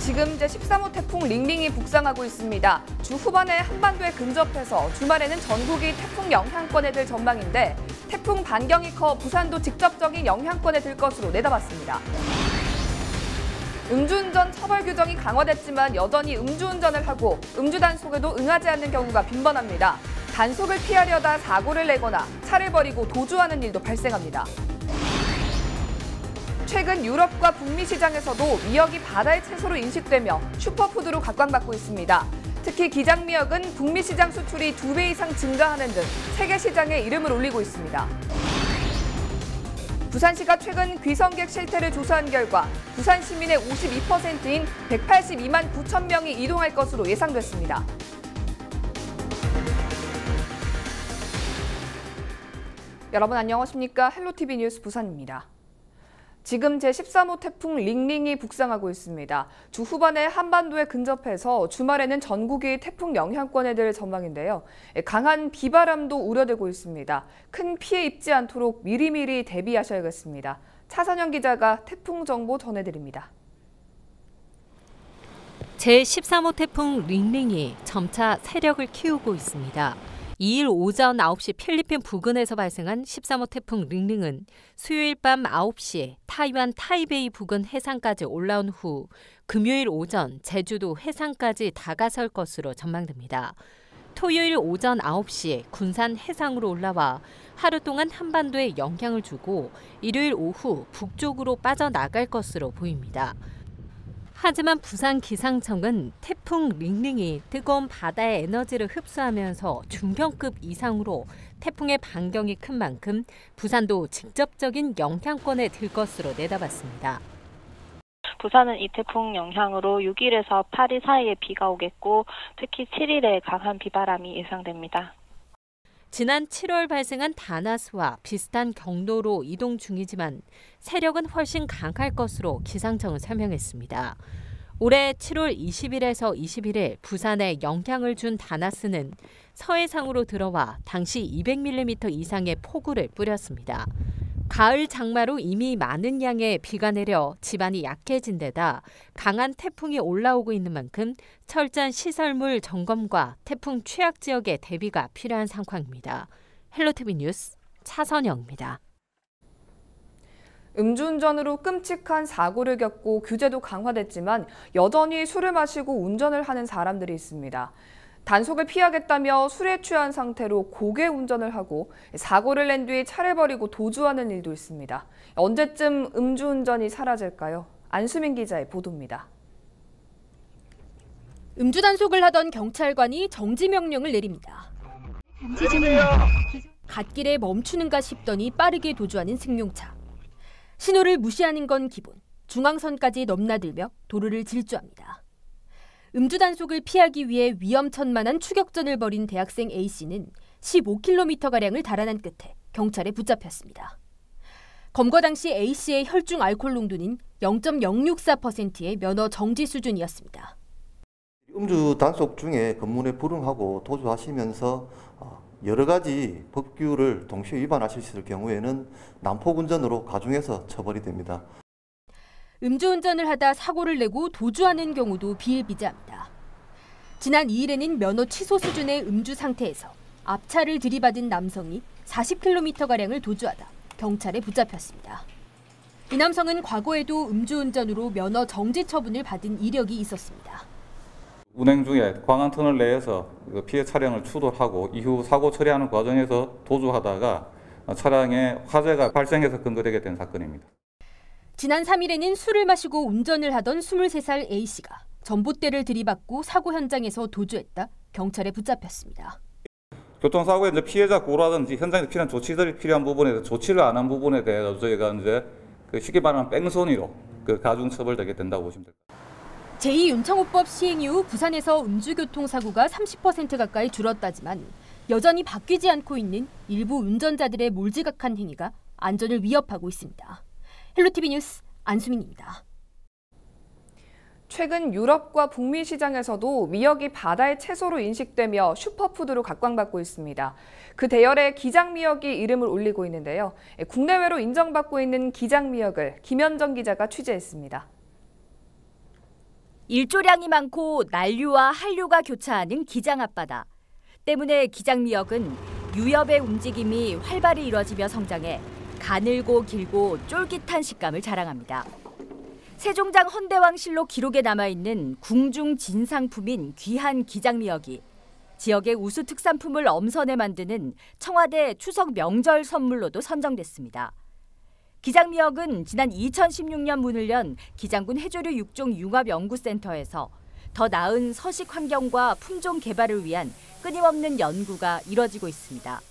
지금 제13호 태풍 링링이 북상하고 있습니다. 주 후반에 한반도에 근접해서 주말에는 전국이 태풍 영향권에 들 전망인데 태풍 반경이 커 부산도 직접적인 영향권에 들 것으로 내다봤습니다. 음주운전 처벌 규정이 강화됐지만 여전히 음주운전을 하고 음주 단속에도 응하지 않는 경우가 빈번합니다. 단속을 피하려다 사고를 내거나 차를 버리고 도주하는 일도 발생합니다. 최근 유럽과 북미 시장에서도 미역이 바다의 채소로 인식되며 슈퍼푸드로 각광받고 있습니다. 특히 기장미역은 북미 시장 수출이 2배 이상 증가하는 등 세계 시장에 이름을 올리고 있습니다. 부산시가 최근 귀성객 실태를 조사한 결과 부산 시민의 52%인 182만 9천 명이 이동할 것으로 예상됐습니다. 여러분 안녕하십니까? 헬로티비 뉴스 부산입니다. 지금 제13호 태풍 링링이 북상하고 있습니다. 주 후반에 한반도에 근접해서 주말에는 전국이 태풍 영향권에 들 전망인데요. 강한 비바람도 우려되고 있습니다. 큰 피해 입지 않도록 미리미리 대비하셔야겠습니다. 차선영 기자가 태풍 정보 전해드립니다. 제13호 태풍 링링이 점차 세력을 키우고 있습니다. 2일 오전 9시 필리핀 부근에서 발생한 13호 태풍 링링은 수요일 밤 9시에 타이완 타이베이 부근 해상까지 올라온 후 금요일 오전 제주도 해상까지 다가설 것으로 전망됩니다. 토요일 오전 9시에 군산 해상으로 올라와 하루 동안 한반도에 영향을 주고 일요일 오후 북쪽으로 빠져나갈 것으로 보입니다. 하지만 부산 기상청은 태풍 링링이 뜨거운 바다의 에너지를 흡수하면서 중경급 이상으로 태풍의 반경이 큰 만큼 부산도 직접적인 영향권에 들 것으로 내다봤습니다. 부산은 이 태풍 영향으로 6일에서 8일 사이에 비가 오겠고 특히 7일에 강한 비바람이 예상됩니다. 지난 7월 발생한 다나스와 비슷한 경로로 이동 중이지만 세력은 훨씬 강할 것으로 기상청은 설명했습니다. 올해 7월 20일에서 21일 부산에 영향을 준 다나스는 서해상으로 들어와 당시 200mm 이상의 폭우를 뿌렸습니다. 가을 장마로 이미 많은 양의 비가 내려 지반이 약해진 데다 강한 태풍이 올라오고 있는 만큼 철저한 시설물 점검과 태풍 취약 지역의 대비가 필요한 상황입니다. 헬로티비 뉴스 차선영입니다. 음주운전으로 끔찍한 사고를 겪고 규제도 강화됐지만 여전히 술을 마시고 운전을 하는 사람들이 있습니다. 단속을 피하겠다며 술에 취한 상태로 고개 운전을 하고 사고를 낸 뒤 차를 버리고 도주하는 일도 있습니다. 언제쯤 음주운전이 사라질까요? 안수민 기자의 보도입니다. 음주 단속을 하던 경찰관이 정지 명령을 내립니다. 갓길에 멈추는가 싶더니 빠르게 도주하는 승용차. 신호를 무시하는 건 기본, 중앙선까지 넘나들며 도로를 질주합니다. 음주 단속을 피하기 위해 위험천만한 추격전을 벌인 대학생 A씨는 15km가량을 달아난 끝에 경찰에 붙잡혔습니다. 검거 당시 A씨의 혈중 알코올 농도는 0.064%의 면허 정지 수준이었습니다. 음주 단속 중에 검문에 불응하고 도주하시면서 여러 가지 법규를 동시에 위반하실 경우에는 난폭 운전으로 가중해서 처벌이 됩니다. 음주운전을 하다 사고를 내고 도주하는 경우도 비일비재합니다. 지난 2일에는 면허 취소 수준의 음주 상태에서 앞차를 들이받은 남성이 40km가량을 도주하다 경찰에 붙잡혔습니다. 이 남성은 과거에도 음주운전으로 면허 정지 처분을 받은 이력이 있었습니다. 운행 중에 광안터널 내에서 피해 차량을 추돌하고 이후 사고 처리하는 과정에서 도주하다가 차량에 화재가 발생해서 근거되게 된 사건입니다. 지난 3일에는 술을 마시고 운전을 하던 23살 A씨가 전봇대를 들이받고 사고 현장에서 도주했다 경찰에 붙잡혔습니다. 교통사고에 피해자 구호라든지 현장에서 필요한 조치들이 필요한 부분에 대해서 조치를 안 한 부분에 대해서 저희가 쉽게 말하면 뺑소니로 가중 처벌되게 된다고 보시면 됩니다. 제2윤창호법 시행 이후 부산에서 음주교통사고가 30% 가까이 줄었다지만 여전히 바뀌지 않고 있는 일부 운전자들의 몰지각한 행위가 안전을 위협하고 있습니다. 헬로티비 뉴스 안수민입니다. 최근 유럽과 북미 시장에서도 미역이 바다의 채소로 인식되며 슈퍼푸드로 각광받고 있습니다. 그 대열에 기장미역이 이름을 올리고 있는데요. 국내외로 인정받고 있는 기장미역을 김현정 기자가 취재했습니다. 일조량이 많고 난류와 한류가 교차하는 기장 앞바다. 때문에 기장미역은 유엽의 움직임이 활발히 이뤄지며 성장해 가늘고 길고 쫄깃한 식감을 자랑합니다. 세종장 헌대왕실록 기록에 남아있는 궁중 진상품인 귀한 기장미역이 지역의 우수 특산품을 엄선해 만드는 청와대 추석 명절 선물로도 선정됐습니다. 기장미역은 지난 2016년 문을 연 기장군 해조류 육종 융합연구센터에서 더 나은 서식 환경과 품종 개발을 위한 끊임없는 연구가 이뤄지고 있습니다.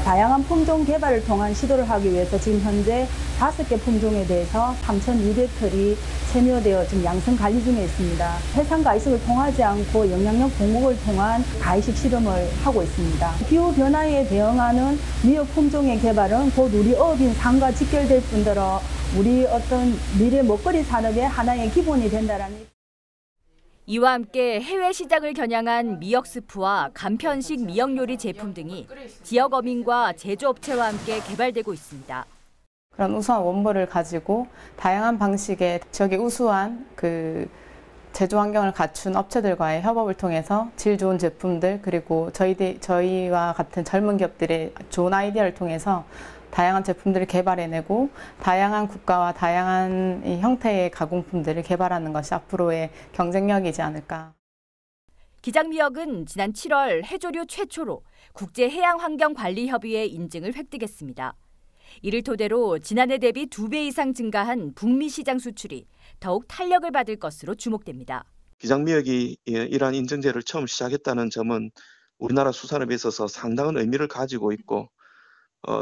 다양한 품종 개발을 통한 시도를 하기 위해서 지금 현재 5개 품종에 대해서 3,200털이 체류되어 지금 양성 관리 중에 있습니다. 해상 가이식을 통하지 않고 영향력 공목을 통한 가이식 실험을 하고 있습니다. 기후 변화에 대응하는 미역 품종의 개발은 곧 우리 어업인 상과 직결될 뿐더러 우리 어떤 미래 먹거리 산업의 하나의 기본이 된다라는. 이와 함께 해외 시장을 겨냥한 미역 스프와 간편식 미역 요리 제품 등이 지역 어민과 제조업체와 함께 개발되고 있습니다. 그런 우수한 원물을 가지고 다양한 방식의 지역의 우수한 제조 환경을 갖춘 업체들과의 협업을 통해서 질 좋은 제품들 그리고 저희와 같은 젊은 기업들의 좋은 아이디어를 통해서 다양한 제품들을 개발해내고 다양한 국가와 다양한 형태의 가공품들을 개발하는 것이 앞으로의 경쟁력이지 않을까. 기장미역은 지난 7월 해조류 최초로 국제해양환경관리협의회 인증을 획득했습니다. 이를 토대로 지난해 대비 2배 이상 증가한 북미 시장 수출이 더욱 탄력을 받을 것으로 주목됩니다. 기장미역이 이러한 인증제를 처음 시작했다는 점은 우리나라 수산업에 있어서 상당한 의미를 가지고 있고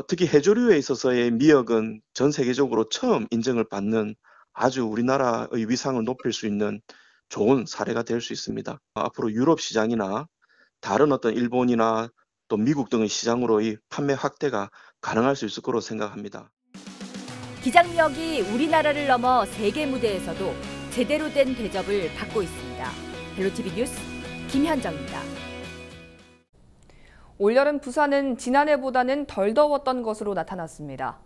특히 해조류에 있어서의 미역은 전 세계적으로 처음 인정을 받는 아주 우리나라의 위상을 높일 수 있는 좋은 사례가 될 수 있습니다. 앞으로 유럽 시장이나 다른 어떤 일본이나 또 미국 등의 시장으로의 판매 확대가 가능할 수 있을 거로 생각합니다. 기장미역이 우리나라를 넘어 세계 무대에서도 제대로 된 대접을 받고 있습니다. 헬로티비 뉴스 김현정입니다. 올여름 부산은 지난해보다는 덜 더웠던 것으로 나타났습니다.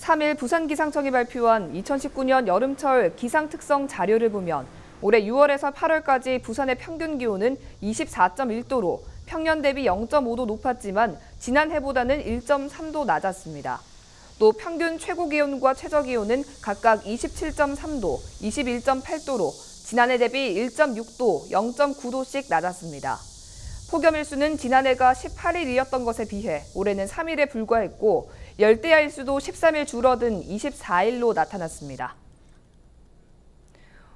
3일 부산기상청이 발표한 2019년 여름철 기상특성 자료를 보면 올해 6월에서 8월까지 부산의 평균 기온은 24.1도로 평년 대비 0.5도 높았지만 지난해보다는 1.3도 낮았습니다. 또 평균 최고 기온과 최저 기온은 각각 27.3도, 21.8도로 지난해 대비 1.6도, 0.9도씩 낮았습니다. 폭염일수는 지난해가 18일이었던 것에 비해 올해는 3일에 불과했고 열대야일수도 13일 줄어든 24일로 나타났습니다.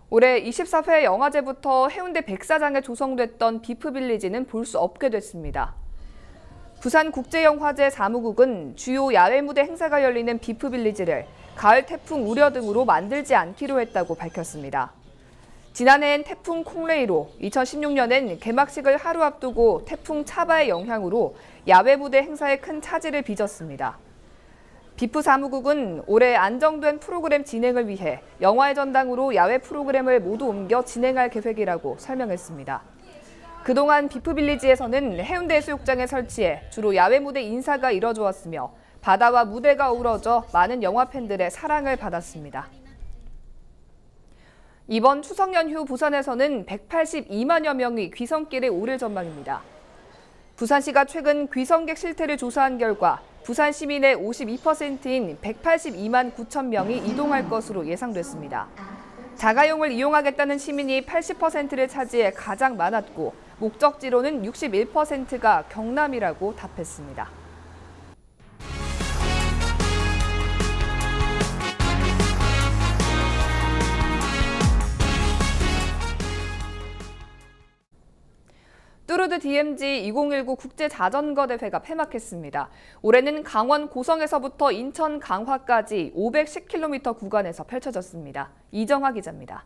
올해 24회 영화제부터 해운대 백사장에 조성됐던 비프빌리지는 볼 수 없게 됐습니다. 부산국제영화제 사무국은 주요 야외 무대 행사가 열리는 비프빌리지를 가을 태풍 우려 등으로 만들지 않기로 했다고 밝혔습니다. 지난해엔 태풍 콩레이로, 2016년엔 개막식을 하루 앞두고 태풍 차바의 영향으로 야외 무대 행사에 큰 차질을 빚었습니다. 비프 사무국은 올해 안정된 프로그램 진행을 위해 영화의 전당으로 야외 프로그램을 모두 옮겨 진행할 계획이라고 설명했습니다. 그동안 비프빌리지에서는 해운대 해수욕장에 설치해 주로 야외 무대 인사가 이뤄졌으며 바다와 무대가 어우러져 많은 영화 팬들의 사랑을 받았습니다. 이번 추석 연휴 부산에서는 182만여 명이 귀성길에 오를 전망입니다. 부산시가 최근 귀성객 실태를 조사한 결과 부산 시민의 52%인 182만 9천 명이 이동할 것으로 예상됐습니다. 자가용을 이용하겠다는 시민이 80%를 차지해 가장 많았고 목적지로는 61%가 경남이라고 답했습니다. 뚜르드 DMZ 2019 국제자전거대회가 폐막했습니다. 올해는 강원 고성에서부터 인천 강화까지 510km 구간에서 펼쳐졌습니다. 이정화 기자입니다.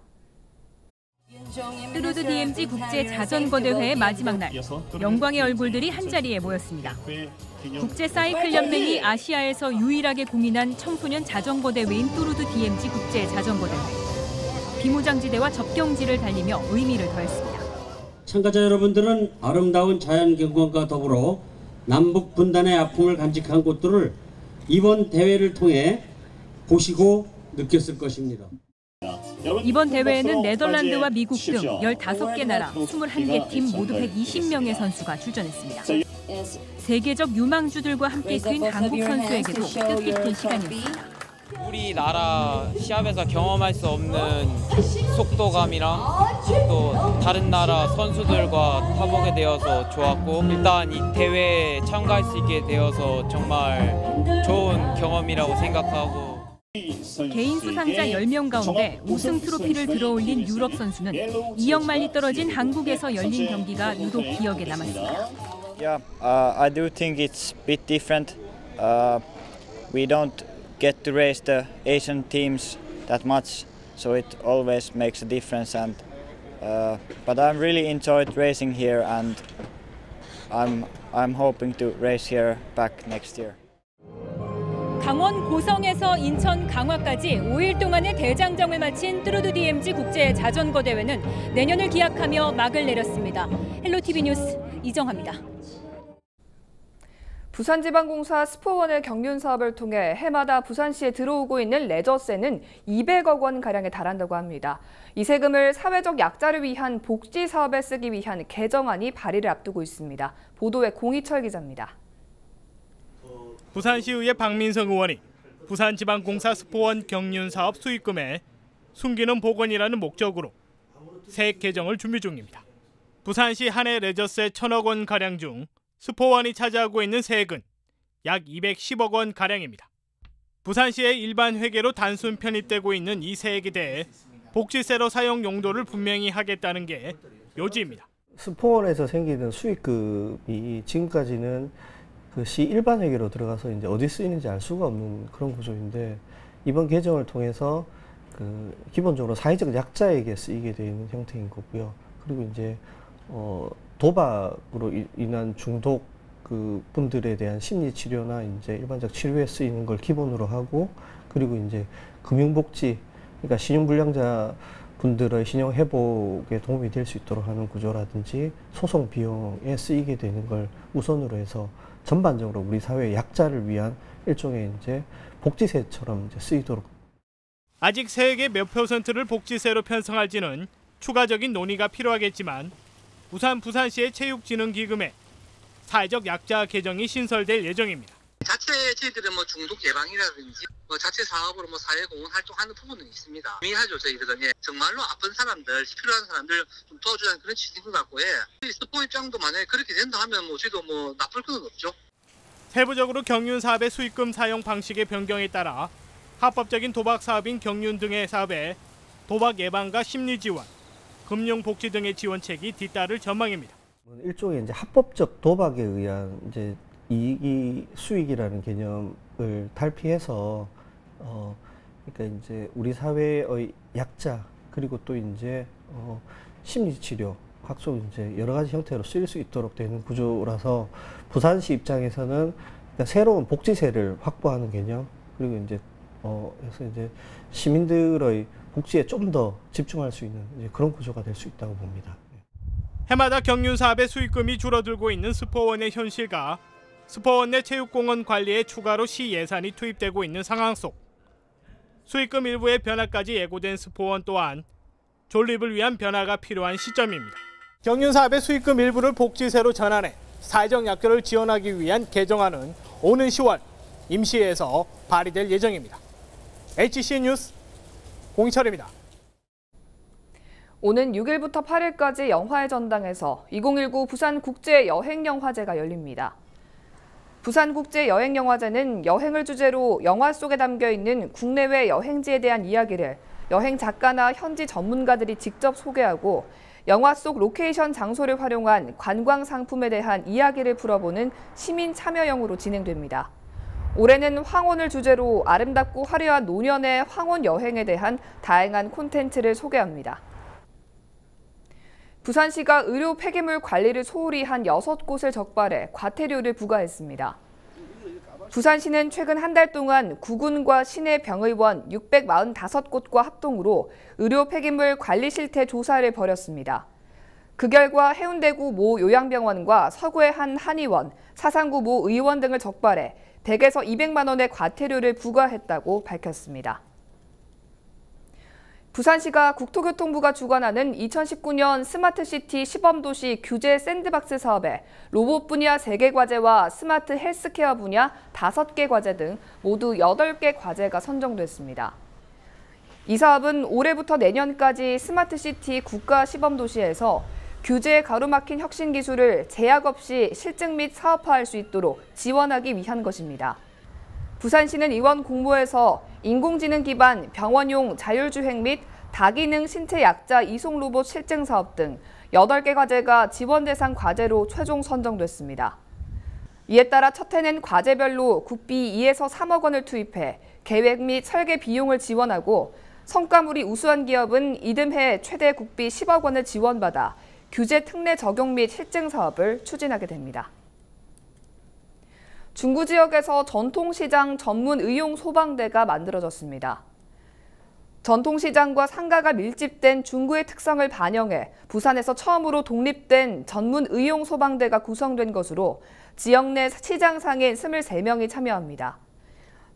뚜르드 DMZ 국제자전거대회의 마지막 날, 영광의 얼굴들이 한자리에 모였습니다. 국제사이클연맹이 아시아에서 유일하게 공인한 청소년 자전거대회인 뚜르드 DMZ 국제자전거대회. 비무장지대와 접경지를 달리며 의미를 더했습니다. 참가자 여러분들은 아름다운 자연경관과 더불어 남북 분단의 아픔을 간직한 곳들을 이번 대회를 통해 보시고 느꼈을 것입니다. 이번 대회에는 네덜란드와 미국 등 15개 나라 21개 팀 모두 120명의 선수가 출전했습니다. 세계적 유망주들과 함께 뛴 한국 선수에게도 뜻깊은 시간이었습니다. 우리나라 시합에서 경험할 수 없는 속도감이랑 또 다른 나라 선수들과 타보게 되어서 좋았고, 일단 이 대회에 참가할 수 있게 되어서 정말 좋은 경험이라고 생각하고, 개인 수상자 10명 가운데 우승 트로피를 들어올린 유럽 선수는 2억 마일이 떨어진 한국에서 열린 경기가 유독 기억에 남았습니다. Yeah, I do think it's a bit different. We don't get to race the Asian teams that much, so it always makes a difference. And but I really enjoyed racing here, and I'm hoping to race here back next year. 강원 고성에서 인천 강화까지 5일 동안의 대장정을 마친 뚜루드 DMZ 국제 자전거 대회는 내년을 기약하며 막을 내렸습니다. 헬로티비 뉴스 이정화입니다. 부산지방공사 스포원의 경륜 사업을 통해 해마다 부산시에 들어오고 있는 레저세는 200억 원 가량에 달한다고 합니다. 이 세금을 사회적 약자를 위한 복지 사업에 쓰기 위한 개정안이 발의를 앞두고 있습니다. 보도에 공희철 기자입니다. 부산시의회 박민성 의원이 부산지방공사 스포원 경륜사업 수익금에 숨기는 복원이라는 목적으로 세액 개정을 준비 중입니다. 부산시 한 해 레저세 1,000억 원 가량 중 스포원이 차지하고 있는 세액은 약 210억 원 가량입니다. 부산시의 일반 회계로 단순 편입되고 있는 이 세액에 대해 복지세로 사용 용도를 분명히 하겠다는 게 요지입니다. 스포원에서 생기는 수익금이 지금까지는 그 시 일반 회계로 들어가서 이제 어디 쓰이는지 알 수가 없는 그런 구조인데, 이번 개정을 통해서 그 기본적으로 사회적 약자에게 쓰이게 되어 있는 형태인 거고요. 그리고 이제 도박으로 인한 중독 그 분들에 대한 심리 치료나 이제 일반적 치료에 쓰이는 걸 기본으로 하고, 그리고 이제 금융복지, 그러니까 신용불량자 분들의 신용 회복에 도움이 될 수 있도록 하는 구조라든지 소송 비용에 쓰이게 되는 걸 우선으로 해서 전반적으로 우리 사회의 약자를 위한 일종의 이제 복지세처럼 이제 쓰이도록. 아직 세액의 몇 %를 복지세로 편성할지는 추가적인 논의가 필요하겠지만, 우선 부산시의 체육진흥기금에 사회적 약자 개정이 신설될 예정입니다. 자체 저희들은 뭐 중독 예방이라든지 뭐 자체 사업으로 뭐 사회공헌 활동하는 부분은 있습니다. 중요하죠. 저희들은 정말로 아픈 사람들, 필요한 사람들 좀 도와주자는 그런 취지인 것 같고, 스포 입장도 만약에 그렇게 된다 하면 뭐 저희도 뭐 나쁠 건 없죠. 세부적으로 경륜 사업의 수익금 사용 방식의 변경에 따라 합법적인 도박 사업인 경륜 등의 사업에 도박 예방과 심리 지원, 금융 복지 등의 지원책이 뒤따를 전망입니다. 일종의 이제 합법적 도박에 의한 이제 이익이 수익이라는 개념을 탈피해서 그러니까 이제 우리 사회의 약자, 그리고 또 이제 심리 치료, 각종 이제 여러 가지 형태로 쓰일 수 있도록 되는 구조라서 부산시 입장에서는 그러니까 새로운 복지세를 확보하는 개념, 그리고 이제 그래서 이제 시민들의 복지에 좀 더 집중할 수 있는 이제 그런 구조가 될 수 있다고 봅니다. 해마다 경륜 사업의 수익금이 줄어들고 있는 스포원의 현실과 스포원 내 체육공원 관리에 추가로 시 예산이 투입되고 있는 상황 속 수익금 일부의 변화까지 예고된 스포원 또한 존립을 위한 변화가 필요한 시점입니다. 경륜 사업의 수익금 일부를 복지세로 전환해 사회적 약자를 지원하기 위한 개정안은 오는 10월 임시회에서 발의될 예정입니다. HC 뉴스 공희철입니다. 오는 6일부터 8일까지 영화의 전당에서 2019 부산국제여행영화제가 열립니다. 부산국제여행영화제는 여행을 주제로 영화 속에 담겨있는 국내외 여행지에 대한 이야기를 여행 작가나 현지 전문가들이 직접 소개하고 영화 속 로케이션 장소를 활용한 관광 상품에 대한 이야기를 풀어보는 시민 참여형으로 진행됩니다. 올해는 황혼을 주제로 아름답고 화려한 노년의 황혼 여행에 대한 다양한 콘텐츠를 소개합니다. 부산시가 의료 폐기물 관리를 소홀히 한 6곳을 적발해 과태료를 부과했습니다. 부산시는 최근 한 달 동안 구군과 시내 병의원 645곳과 합동으로 의료 폐기물 관리 실태 조사를 벌였습니다. 그 결과 해운대구 모 요양병원과 서구의 한 한의원, 사상구 모 의원 등을 적발해 100에서 200만 원의 과태료를 부과했다고 밝혔습니다. 부산시가 국토교통부가 주관하는 2019년 스마트시티 시범도시 규제 샌드박스 사업에 로봇 분야 3개 과제와 스마트 헬스케어 분야 5개 과제 등 모두 8개 과제가 선정됐습니다. 이 사업은 올해부터 내년까지 스마트시티 국가 시범도시에서 규제에 가로막힌 혁신 기술을 제약 없이 실증 및 사업화할 수 있도록 지원하기 위한 것입니다. 부산시는 이번 공모에서 인공지능 기반 병원용 자율주행 및 다기능 신체 약자 이송 로봇 실증 사업 등 8개 과제가 지원 대상 과제로 최종 선정됐습니다. 이에 따라 첫 해는 과제별로 국비 2에서 3억 원을 투입해 계획 및 설계 비용을 지원하고 성과물이 우수한 기업은 이듬해 최대 국비 10억 원을 지원받아 규제 특례 적용 및 실증 사업을 추진하게 됩니다. 중구 지역에서 전통시장 전문 의용 소방대가 만들어졌습니다. 전통시장과 상가가 밀집된 중구의 특성을 반영해 부산에서 처음으로 독립된 전문 의용 소방대가 구성된 것으로 지역 내 시장 상인 23명이 참여합니다.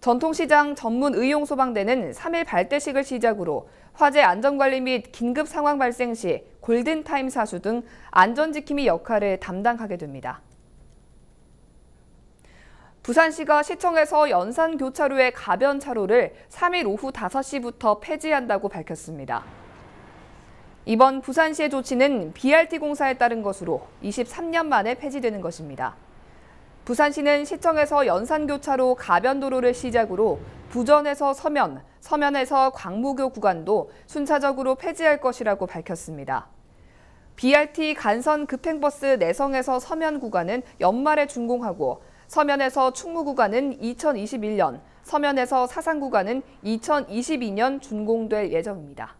전통시장 전문 의용 소방대는 3일 발대식을 시작으로 화재 안전관리 및 긴급 상황 발생 시 골든타임 사수 등 안전지킴이 역할을 담당하게 됩니다. 부산시가 시청에서 연산교차로의 가변차로를 3일 오후 5시부터 폐지한다고 밝혔습니다. 이번 부산시의 조치는 BRT 공사에 따른 것으로 23년 만에 폐지되는 것입니다. 부산시는 시청에서 연산교차로 가변도로를 시작으로 부전에서 서면, 서면에서 광무교 구간도 순차적으로 폐지할 것이라고 밝혔습니다. BRT 간선 급행버스 내성에서 서면 구간은 연말에 준공하고 서면에서 충무 구간은 2021년, 서면에서 사상 구간은 2022년 준공될 예정입니다.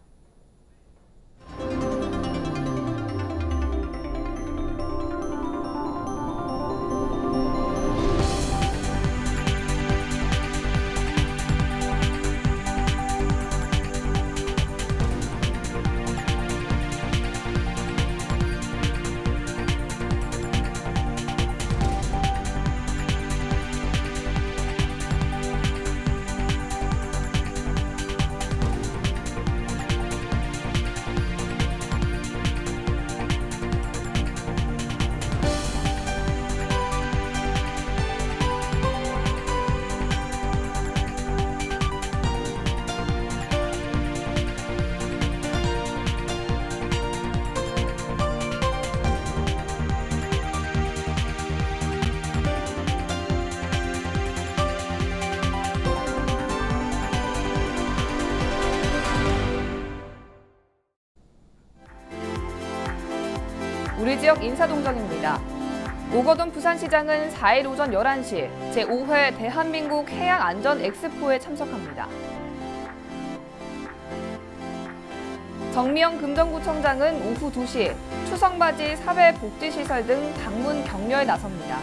우리 지역 인사동정입니다. 오거돈 부산시장은 4일 오전 11시 제5회 대한민국 해양안전 엑스포에 참석합니다. 정미영 금정구청장은 오후 2시 추석맞이 사회 복지시설 등 방문 격려에 나섭니다.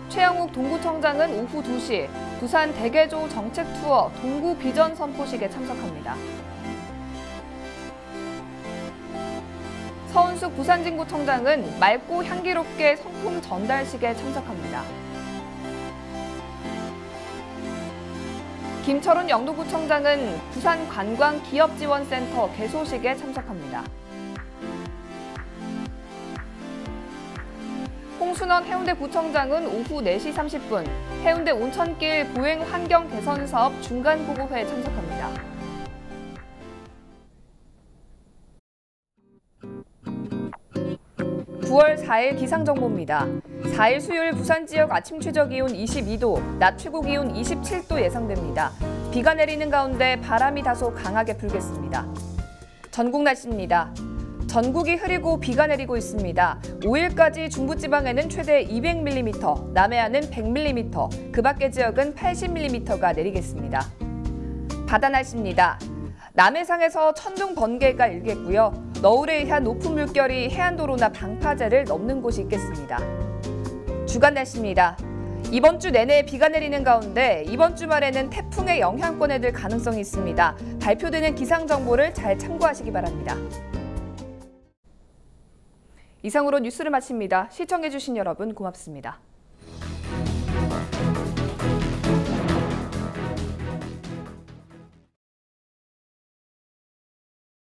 최영욱 동구청장은 오후 2시 부산 대개조 정책 투어 동구 비전 선포식에 참석합니다. 서은숙 부산진구청장은 맑고 향기롭게 성품 전달식에 참석합니다. 김철훈 영도구청장은 부산 관광기업지원센터 개소식에 참석합니다. 홍순원 해운대구청장은 오후 4시 30분 해운대 온천길 보행 환경 개선 사업 중간 보고회에 참석합니다. (9월 4일) 기상정보입니다. 4일 수요일 부산 지역 아침 최저기온 22도, 낮 최고기온 27도 예상됩니다. 비가 내리는 가운데 바람이 다소 강하게 불겠습니다. 전국 날씨입니다. 전국이 흐리고 비가 내리고 있습니다. 5일까지 중부지방에는 최대 200mm, 남해안은 100mm, 그 밖의 지역은 80mm가 내리겠습니다. 바다 날씨입니다. 남해상에서 천둥 번개가 일겠고요. 너울에 의한 높은 물결이 해안도로나 방파제를 넘는 곳이 있겠습니다. 주간 날씨입니다. 이번 주 내내 비가 내리는 가운데 이번 주말에는 태풍의 영향권에 들 가능성이 있습니다. 발표되는 기상 정보를 잘 참고하시기 바랍니다. 이상으로 뉴스를 마칩니다. 시청해주신 여러분 고맙습니다.